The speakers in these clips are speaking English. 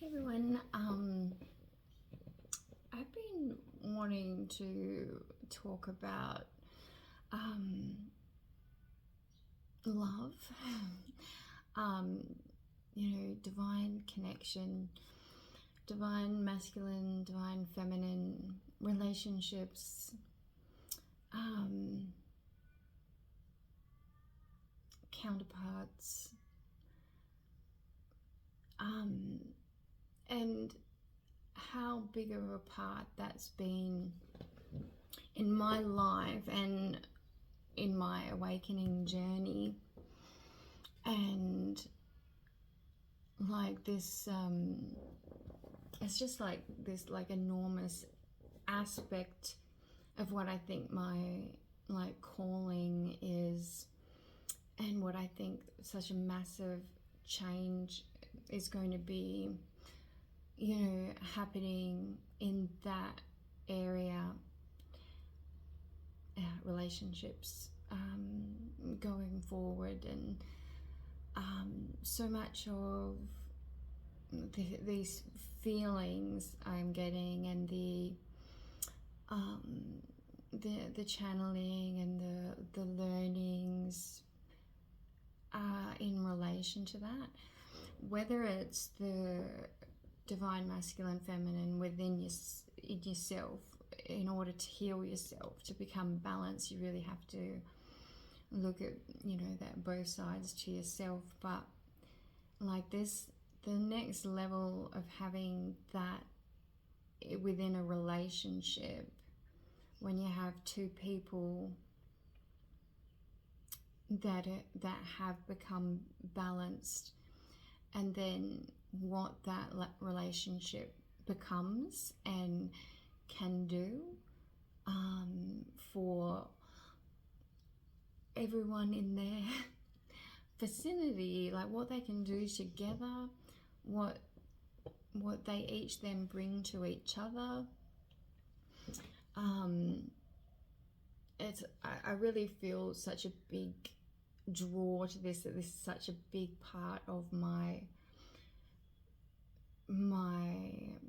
Hey everyone, I've been wanting to talk about love, um, divine connection, divine masculine, divine feminine relationships, counterparts, and how big of a part that's been in my life and in my awakening journey. And like this it's just like this enormous aspect of what I think my calling is, and what I think such a massive change is going to be, happening in that area, relationships, going forward. And so much of these feelings I'm getting, and the channeling and the learnings in relation to that, whether it's the divine masculine feminine within yourself. In order to heal yourself, to become balanced, you really have to look at that both sides to yourself. But like this, the next level of having that within a relationship, when you have two people that have become balanced, and then what that relationship becomes and can do for everyone in their vicinity, like what they can do together, what they each then bring to each other. I really feel such a big draw to this, that this is such a big part of my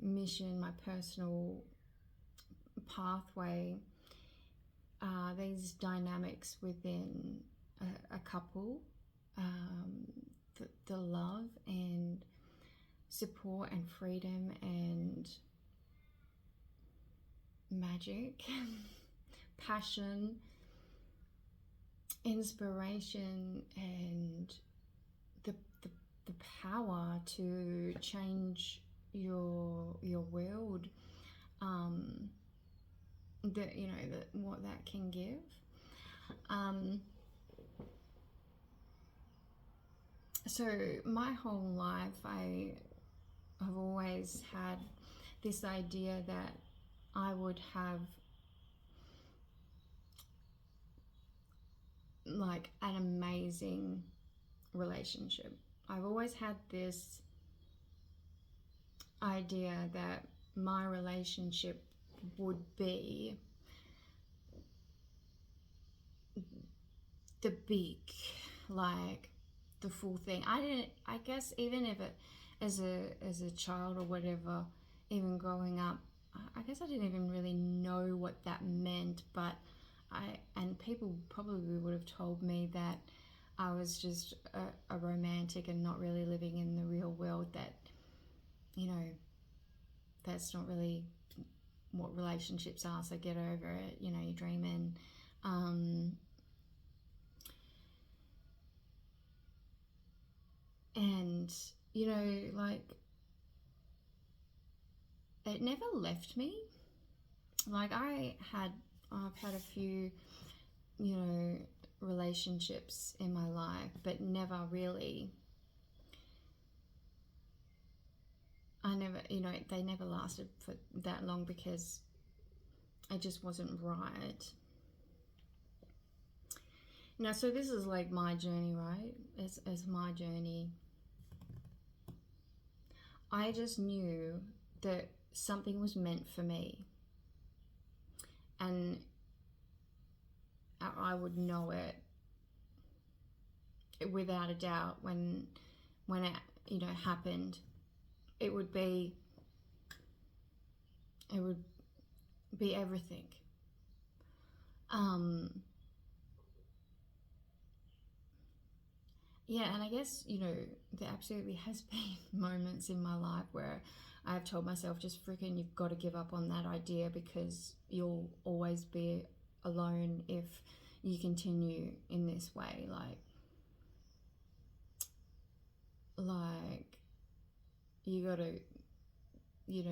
mission, my personal pathway. These dynamics within a couple, the love and support and freedom and magic, passion, inspiration, and the power to change your world. What that can give. So my whole life, I have always had this idea that I would have like an amazing relationship. I've always had this idea that my relationship would be the big, like the full thing. I guess even if it, as a child or whatever, even growing up, I guess I didn't even really know what that meant. But and people probably would have told me that I was just a romantic and not really living in the real world, that that's not really what relationships are, so get over it, you're dreaming. And it never left me. Like I've had a few relationships in my life, but never really, they never lasted for that long because it just wasn't right. Now, so this is like my journey, right? As my journey. I just knew that something was meant for me, and I would know it without a doubt when it happened. it would be everything. Yeah, and I guess, there absolutely has been moments in my life where I've told myself, just freaking, you've got to give up on that idea, because you'll always be alone if you continue in this way. Like you got to, you've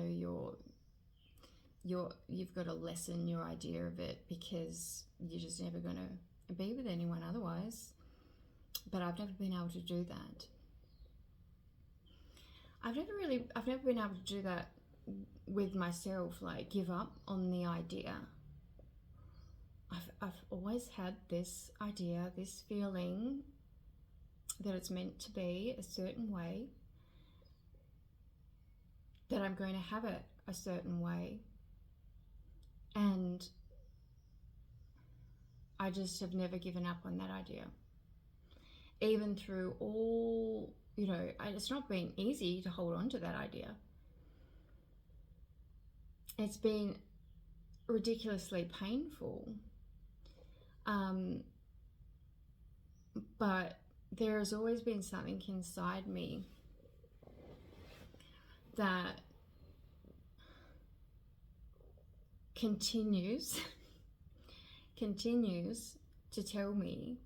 got to lessen your idea of it, because you're just never going to be with anyone otherwise. But I've never been able to do that. I've never been able to do that with myself, like give up on the idea. I've always had this idea, this feeling that it's meant to be a certain way, that I'm going to have it a certain way. And I just have never given up on that idea. Even through all, it's not been easy to hold on to that idea. It's been ridiculously painful. But there has always been something inside me that continues to tell me,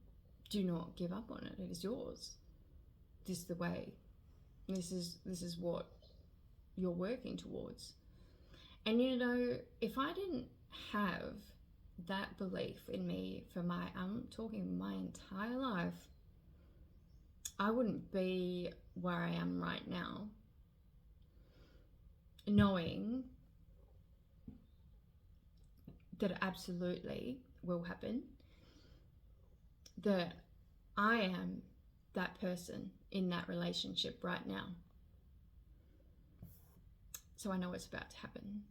do not give up on it. It is yours. This is the way. This is what you're working towards. And if I didn't have that belief in me I'm talking my entire life, I wouldn't be where I am right now, knowing that it absolutely will happen, that I am that person in that relationship right now. So I know it's about to happen.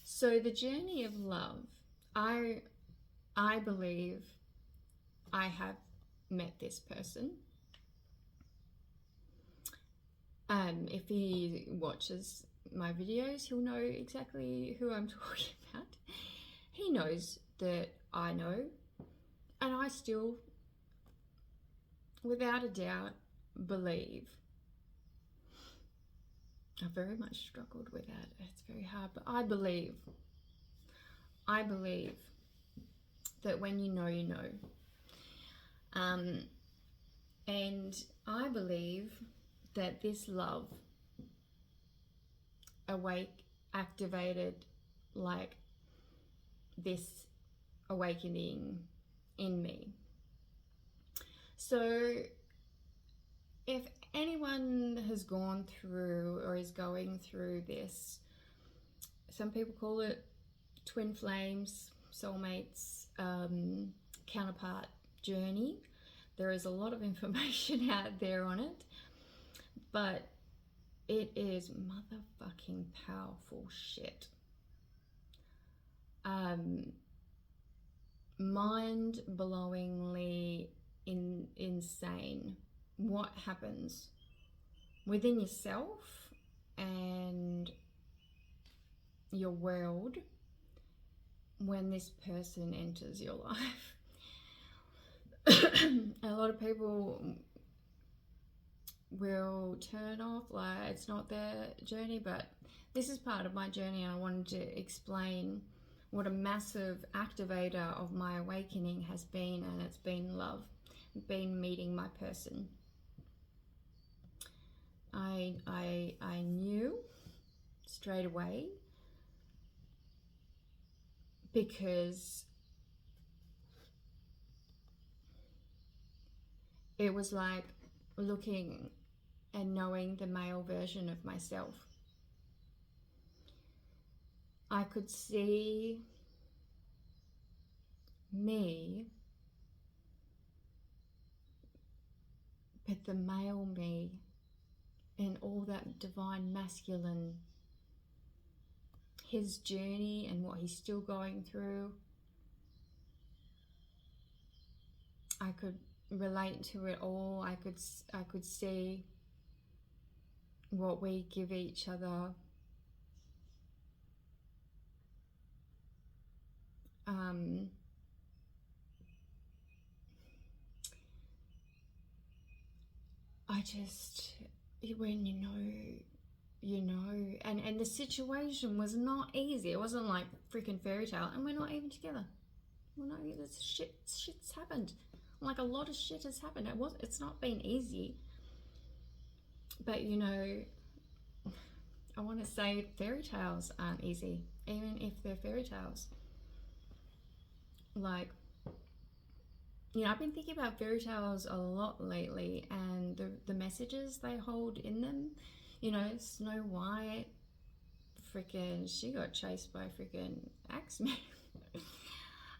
So the journey of love, I believe I have met this person. If he watches my videos, he'll know exactly who I'm talking about. He knows that I know, and I still, without a doubt, believe. I've very much struggled with that. It's very hard, but I believe that when you know, you know. And I believe that this love activated like this awakening in me. So if anyone has gone through or is going through this, some people call it twin flames, soulmates, counterpart journey. There is a lot of information out there on it, but it is motherfucking powerful shit. Mind-blowingly insane what happens within yourself and your world when this person enters your life. A lot of people will turn off, like it's not their journey, but this is part of my journey, and I wanted to explain what a massive activator of my awakening has been, and it's been love, been meeting my person. I knew straight away, because it was like looking and knowing the male version of myself. I could see me, but the male me, and all that divine masculine, his journey and what he's still going through. could relate to it all. I could see what we give each other. I just, when you know, and the situation was not easy. It wasn't like freaking fairy tale, and we're not even together. We're not. This shit's happened. Like a lot of shit has happened. It's not been easy, but you know, I want to say fairy tales aren't easy, even if they're fairy tales. Like, you know, I've been thinking about fairy tales a lot lately, and the messages they hold in them. You know, Snow White, freaking, she got chased by freaking Axeman,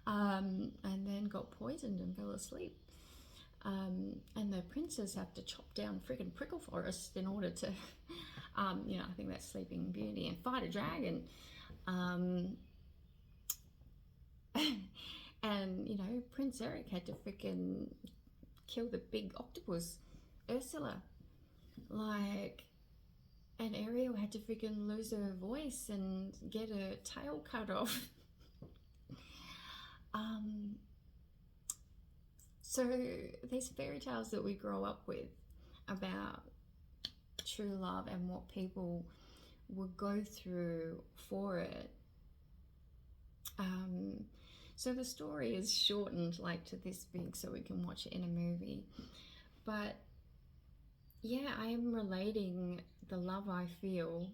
and then got poisoned and fell asleep. And the princes have to chop down freaking prickle forest in order to, you know, I think that's Sleeping Beauty, and fight a dragon. And you know, Prince Eric had to freaking kill the big octopus, Ursula. Like, and Ariel had to freaking lose her voice and get her tail cut off. So these fairy tales that we grow up with about true love and what people will go through for it. So the story is shortened like to this big so we can watch it in a movie. But yeah, I am relating the love I feel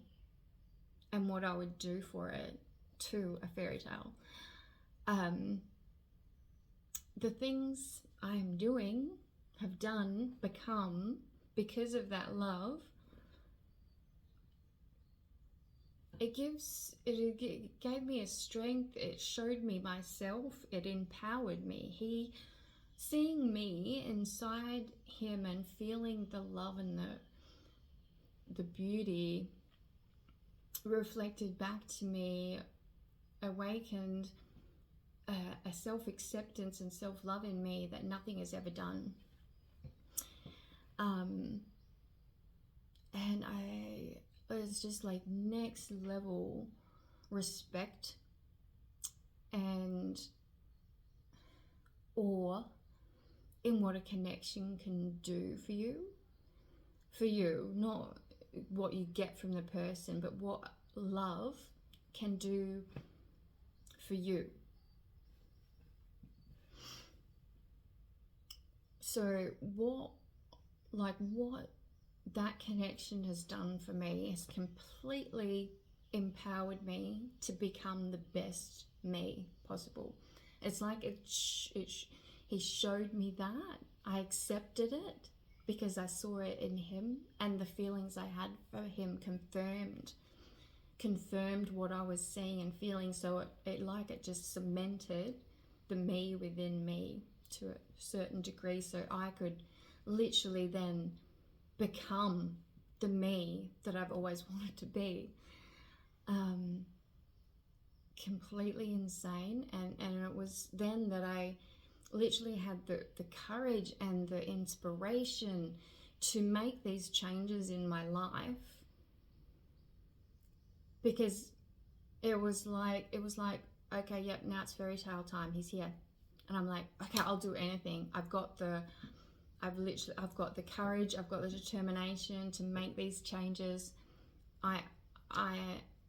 and what I would do for it to a fairy tale. The things I am doing, have done, become because of that love. It gave me a strength. It showed me myself. It empowered me. Seeing me inside him and feeling the love and the beauty reflected back to me, awakened a self-acceptance and self-love in me that nothing has ever done. And it was just like next level respect and awe in what a connection can do for you, not what you get from the person, but what love can do for you. So what that connection has done for me is completely empowered me to become the best me possible. It's like he showed me that. I accepted it because I saw it in him, and the feelings I had for him confirmed what I was seeing and feeling. So it just cemented the me within me to a certain degree, so I could literally then become the me that I've always wanted to be. Completely insane. And it was then that I literally had the courage and the inspiration to make these changes in my life, because it was like okay, yep, now it's fairy tale time, he's here. And I'm like, okay, I'll do anything. I've got the courage, I've got the determination to make these changes.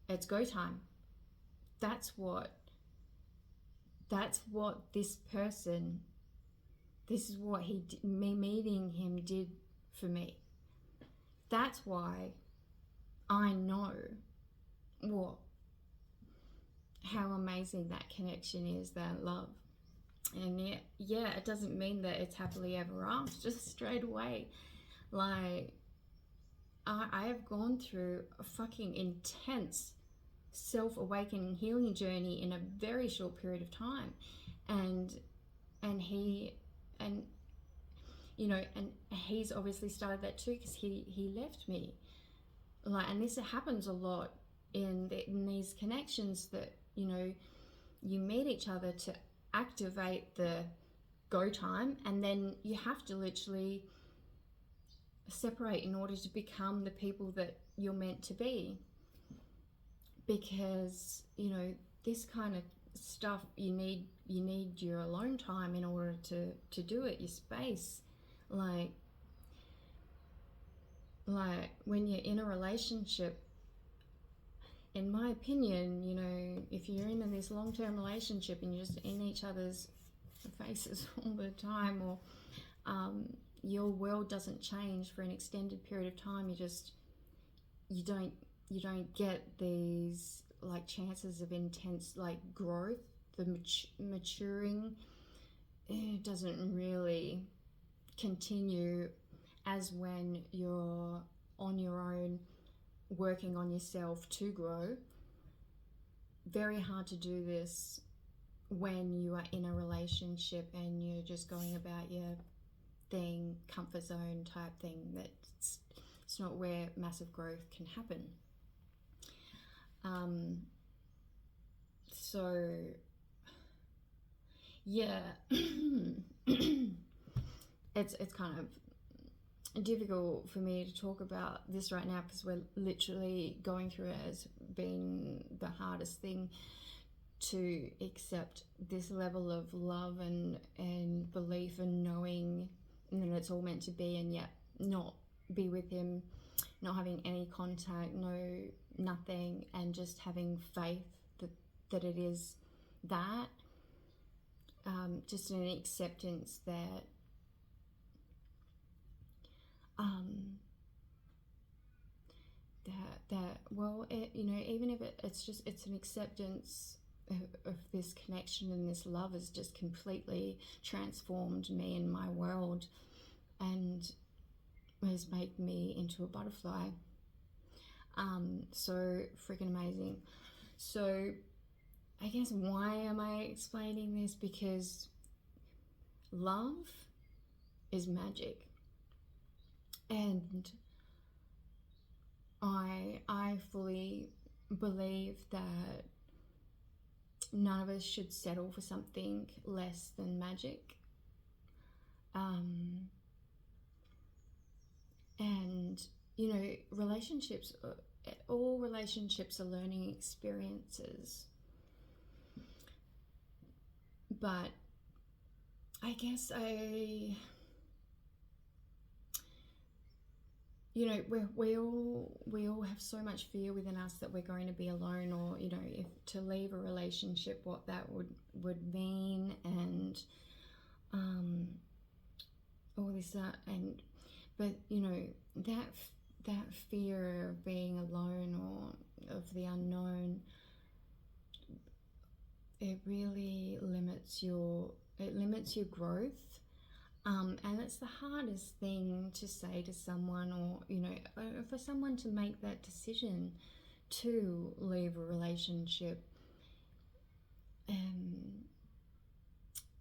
It's go time. That's what this person, this is what me meeting him did for me. That's why I know how amazing that connection is, that love. And yeah, it doesn't mean that it's happily ever after, just straight away. Like, I have gone through a fucking intense self-awakening healing journey in a very short period of time. And you know, and he's obviously started that too, because he left me. Like, and this happens a lot in these connections, that, you know, you meet each other to activate the go time, and then you have to literally separate in order to become the people that you're meant to be. Because, you know, this kind of stuff, you need your alone time in order to do it, your space. Like when you're in a relationship, in my opinion, you know, if you're in this long-term relationship and you're just in each other's faces all the time, or your world doesn't change for an extended period of time, you don't get these like chances of intense like growth. The maturing, it doesn't really continue as when you're on your own, working on yourself to grow. Very hard to do this when you are in a relationship and you're just going about your thing, comfort zone type thing. It's not where massive growth can happen. So yeah, it's kind of difficult for me to talk about this right now because we're literally going through it as being the hardest thing to accept, this level of love and belief and knowing that it's all meant to be, and yet not be with him, not having any contact, nothing, and just having faith that it is that. Just an acceptance that even if it's an acceptance of this connection, and this love has just completely transformed me and my world and has made me into a butterfly. So freaking amazing. So I guess, why am I explaining this? Because love is magic, and I fully believe that none of us should settle for something less than magic. And you know, all relationships are learning experiences. But I guess you know, we all have so much fear within us that we're going to be alone, or you know, if to leave a relationship, what that would mean, and all this but you know, that fear of being alone or of the unknown, it really limits your growth. And it's the hardest thing to say to someone, or you know, for someone to make that decision to leave a relationship.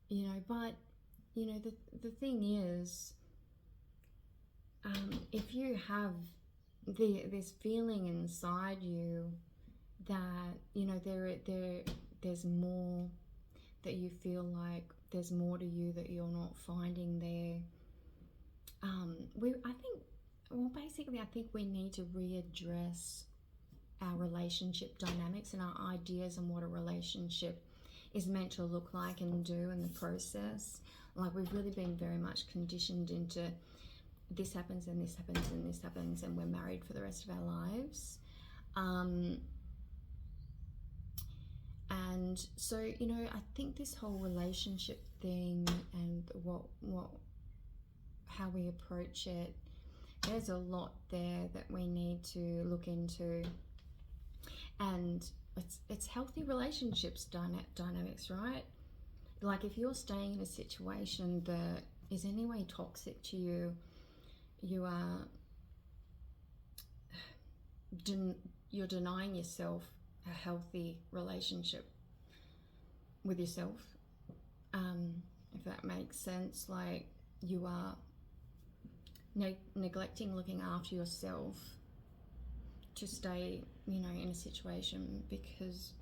You know, but you know, the thing is, if you have this feeling inside you that you know there's more, that you feel like there's more to you that you're not finding there, I think we need to readdress our relationship dynamics and our ideas on what a relationship is meant to look like and do in the process. Like, we've really been very much conditioned into this happens and this happens and this happens, and we're married for the rest of our lives. And so, you know, I think this whole relationship thing and how we approach it, there's a lot there that we need to look into. And it's healthy relationships dynamics, right? Like, if you're staying in a situation that is anyway toxic to you, you are you're denying yourself a healthy relationship with yourself, if that makes sense. Like, you are neglecting looking after yourself to stay, you know, in a situation because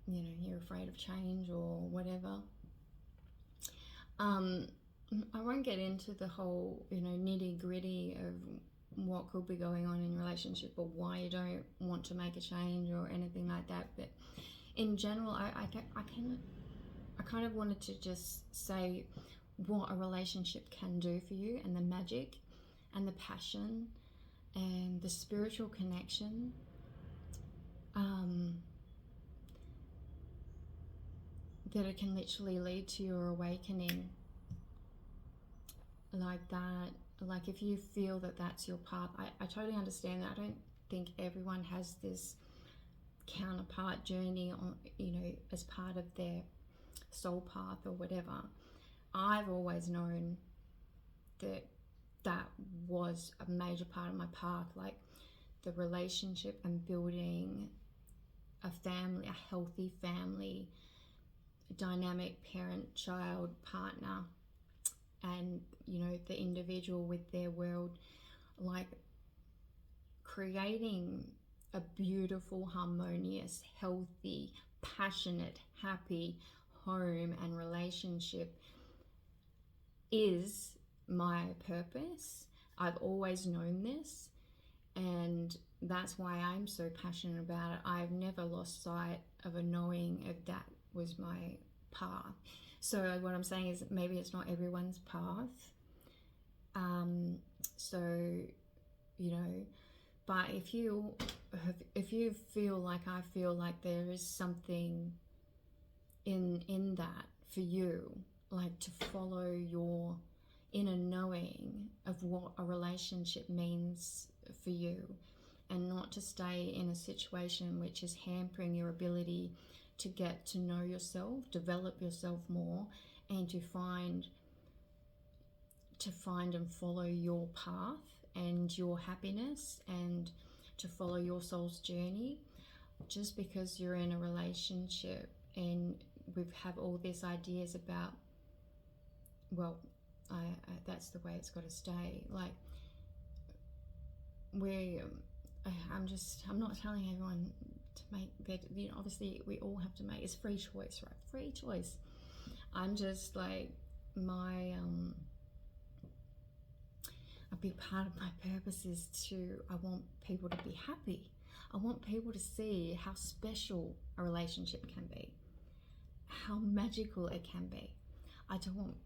you know, you're afraid of change or whatever. Um, I won't get into the whole, nitty gritty of what could be going on in relationship or why you don't want to make a change or anything like that. But in general, I kind of wanted to just say what a relationship can do for you, and the magic and the passion and the spiritual connection. That it can literally lead to your awakening like that. Like if you feel that that's your path, I totally understand that. I don't think everyone has this counterpart journey on, as part of their soul path or whatever. I've always known that that was a major part of my path, like the relationship and building a family, a healthy family, dynamic parent, child, partner, and the individual with their world, like creating a beautiful, harmonious, healthy, passionate, happy home and relationship is my purpose. I've always known this, and that's why I'm so passionate about it. I've never lost sight of a knowing of that was my path. So what I'm saying is maybe it's not everyone's path. But if you feel like I feel like there is something in that for you, like to follow your inner knowing of what a relationship means for you, and not to stay in a situation which is hampering your ability to get to know yourself, develop yourself more, and to find and follow your path and your happiness, and to follow your soul's journey. Just because you're in a relationship and we have all these ideas about, well, that's the way it's got to stay. Like I'm not telling everyone to make that. Obviously we all have to make. It's free choice, right? Free choice. I'm just like a big part of my purpose is I want people to be happy. I want people to see how special a relationship can be, how magical it can be. I don't want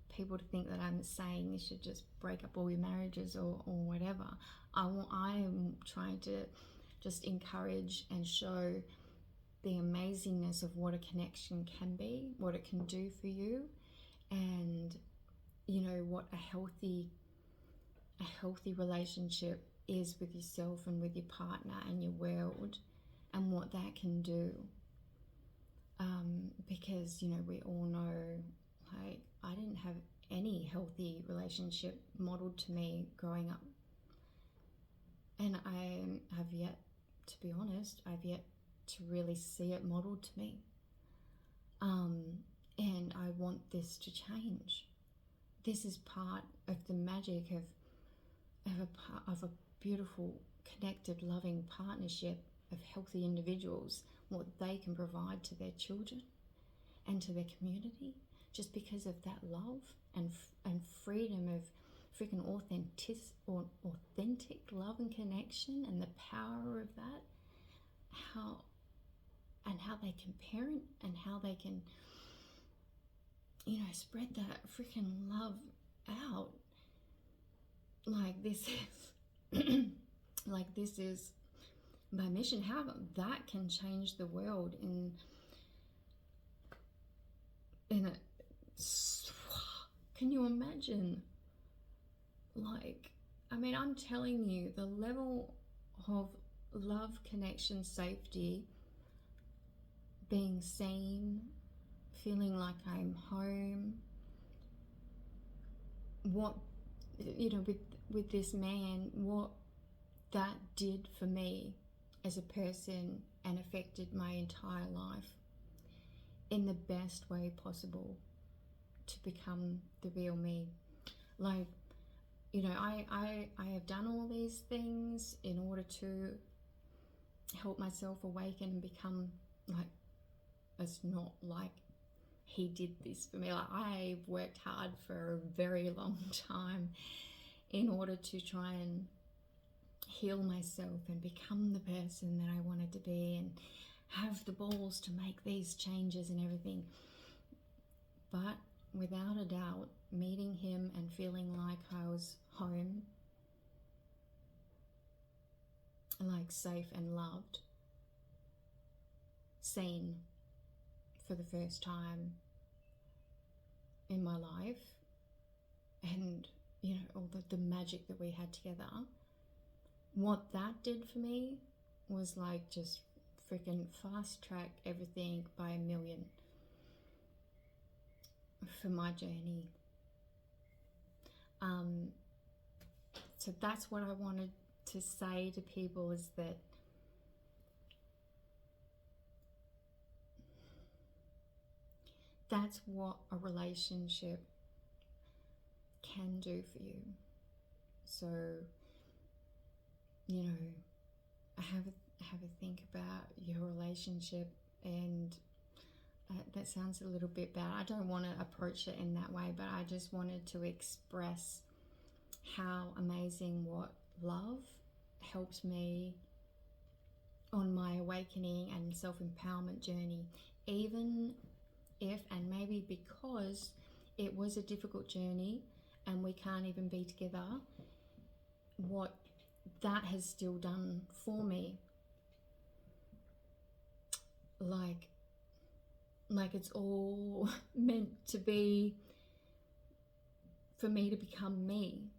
people to think that I'm saying you should just break up all your marriages or whatever. I am trying to just encourage and show the amazingness of what a connection can be, what it can do for you, and what a healthy relationship is with yourself and with your partner and your world, and what that can do. Because we all know, like, I didn't have any healthy relationship modeled to me growing up, and I have yet, to be honest, I've yet to really see it modeled to me. And I want this to change. This is part of the magic of a beautiful, connected, loving partnership of healthy individuals, what they can provide to their children and to their community, just because of that love and freedom of freaking authentic love and connection, and the power of that, how they can parent, and how they can spread that freaking love out. Like this is my mission. How that can change the world in a, can you imagine? Like, I mean, I'm telling you, the level of love, connection, safety, being seen, feeling like I'm home, what with this man, what that did for me as a person, and affected my entire life in the best way possible to become the real me. Like, I have done all these things in order to help myself awaken and become like, it's not like he did this for me. Like, I worked hard for a very long time in order to try and heal myself and become the person that I wanted to be and have the balls to make these changes and everything. But without a doubt, meeting him and feeling like I was home, like safe and loved, seen for the first time in my life, and you know, all the magic that we had together, what that did for me was like just freaking fast track everything by a million for my journey. So that's what I wanted to say to people, is that that's what a relationship can do for you. So, you know, have a think about your relationship, and that sounds a little bit bad. I don't want to approach it in that way, but I just wanted to express how amazing what love helped me on my awakening and self-empowerment journey, even if, and maybe because it was a difficult journey and we can't even be together, what that has still done for me. Like it's all meant to be for me to become me.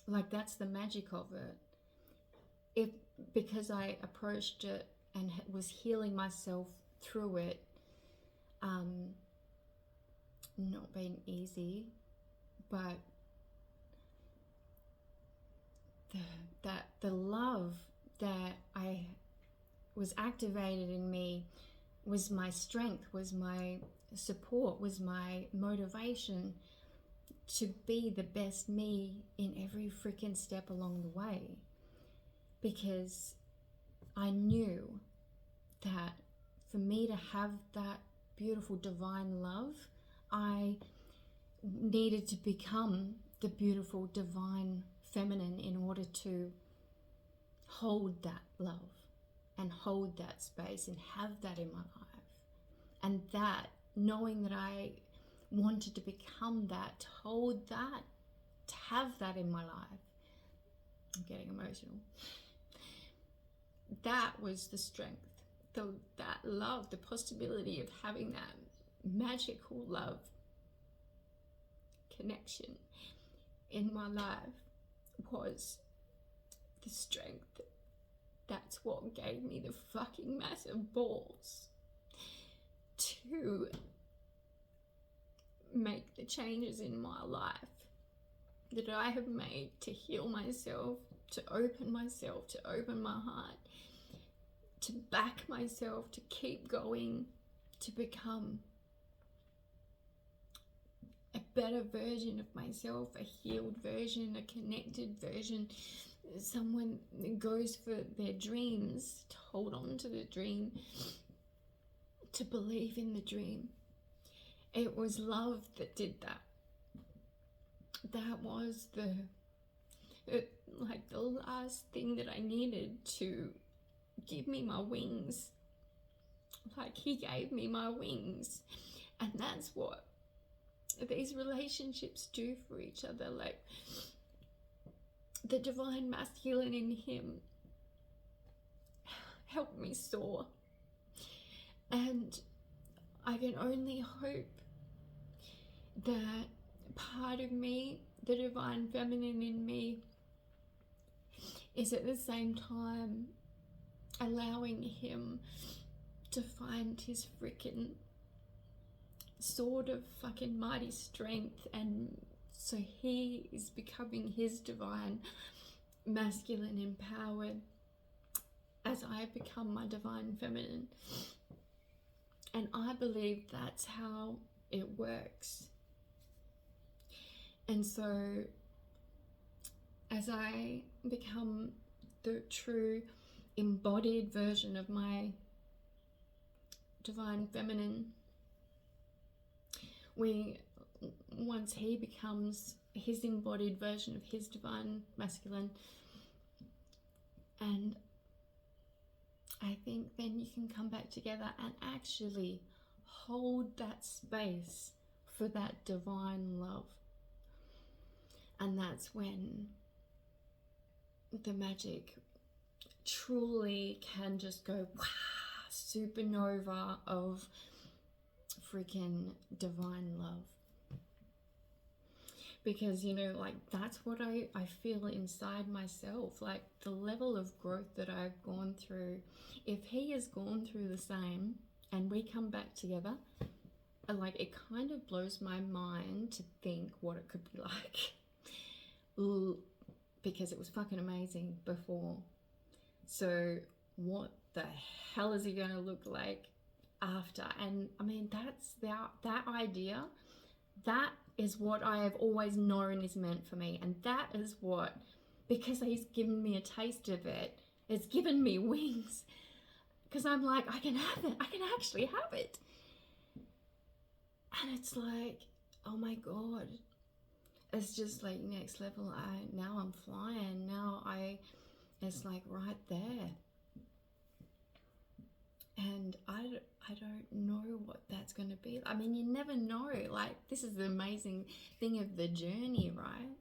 Like, that's the magic of it. Because I approached it and was healing myself through it, not been easy, but the love that I was activated in me was my strength, was my support, was my motivation to be the best me in every freaking step along the way. Because I knew that for me to have that beautiful divine love, I needed to become the beautiful divine feminine in order to hold that love and hold that space and have that in my life. And that, knowing that I wanted to become that, to hold that, to have that in my life, I'm getting emotional, that was the strength, that love, the possibility of having that magical love connection in my life was the strength. That's what gave me the fucking massive balls to make the changes in my life that I have made, to heal myself, to open my heart, to back myself, to keep going, to become a better version of myself, a healed version, a connected version, someone that goes for their dreams, to hold on to the dream, to believe in the dream. It was love that did that. That was the last thing that I needed to give me my wings. Like, he gave me my wings. And that's what these relationships do for each other. Like, the divine masculine in him helped me soar. And I can only hope that part of me, the divine feminine in me, is at the same time allowing him to find his freaking sword of fucking mighty strength, and so he is becoming his divine masculine empowered as I become my divine feminine. And I believe that's how it works. And so as I become the true embodied version of my divine feminine, we, once he becomes his embodied version of his divine masculine, and I think then you can come back together and actually hold that space for that divine love. And that's when the magic truly can just go wow, supernova of freaking divine love. Because, you know, like, that's what I feel inside myself, like the level of growth that I've gone through. If he has gone through the same and we come back together, like, it kind of blows my mind to think what it could be like. Because it was fucking amazing before. So what the hell is he going to look like after? And I mean, that's that idea, that is what I have always known is meant for me. And that is what, because he's given me a taste of it, it's given me wings. Because I'm like, I can have it. I can actually have it. And it's like, oh my God. It's just like next level. Now I'm flying. It's like right there. And I don't know what that's going to be. I mean, you never know. Like, this is the amazing thing of the journey, right?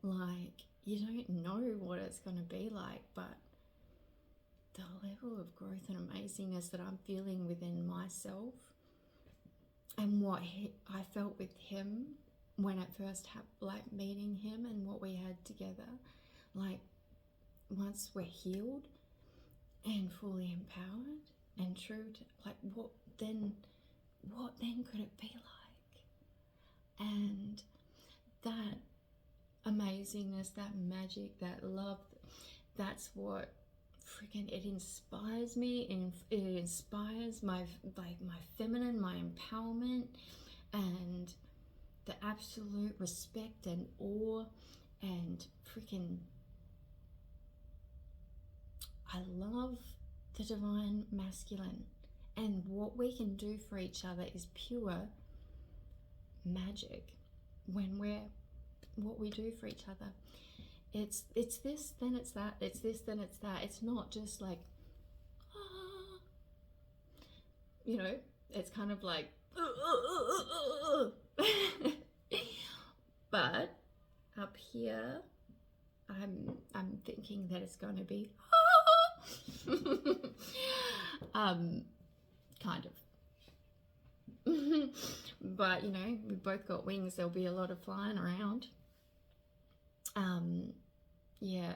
Like, you don't know what it's going to be like, but the level of growth and amazingness that I'm feeling within myself, and what I felt with him when I first like meeting him, and what we had together, like, once we're healed and fully empowered and true to, like, what then could it be like? And that amazingness, that magic, that love, that's what freaking, it inspires me, and it inspires my feminine, my empowerment, and the absolute respect and awe, and freaking, I love the divine masculine, and what we can do for each other is pure magic. When what we do for each other, it's this, then it's that, it's this, then it's that. It's not just like, you know, it's kind of like, but up here, I'm thinking that it's going to be kind of. But, you know, we've both got wings. There'll be a lot of flying around. Yeah.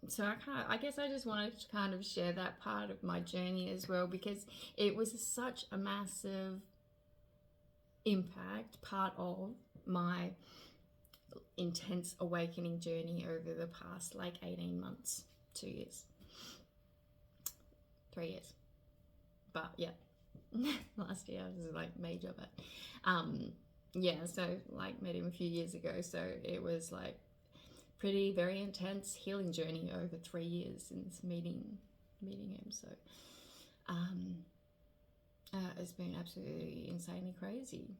So I guess I just wanted to kind of share that part of my journey as well, because it was such a massive impact, part of my intense awakening journey over the past like 18 months, 2 years, 3 years. But yeah, last year was like major, but yeah, so like met him a few years ago, so it was like very intense healing journey over 3 years since meeting him. So it's been absolutely insanely crazy.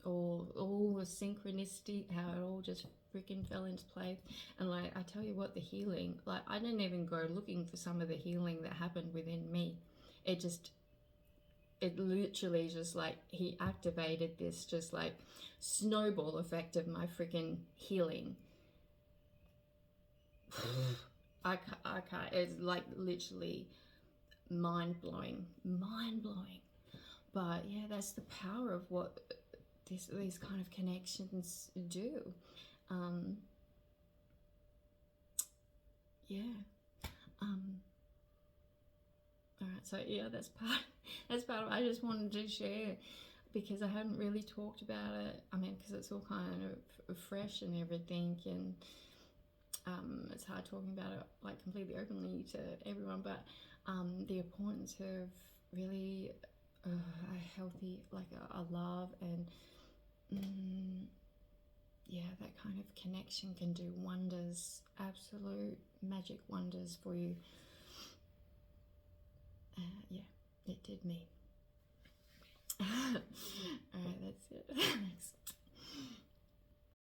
All the synchronicity, how it all just freaking fell into place. And like, I tell you what, the healing, like, I didn't even go looking for some of the healing that happened within me. It literally just like, he activated this just like snowball effect of my freaking healing. I can't, it's like literally mind-blowing. But yeah, that's the power of what these kind of connections do. Yeah. All right, so yeah, that's part of, I just wanted to share, because I hadn't really talked about it. I mean, because it's all kind of fresh and everything, and it's hard talking about it like completely openly to everyone, but the importance of really a healthy, like a love, and yeah, that kind of connection can do wonders, absolute magic wonders for you. Yeah, it did me.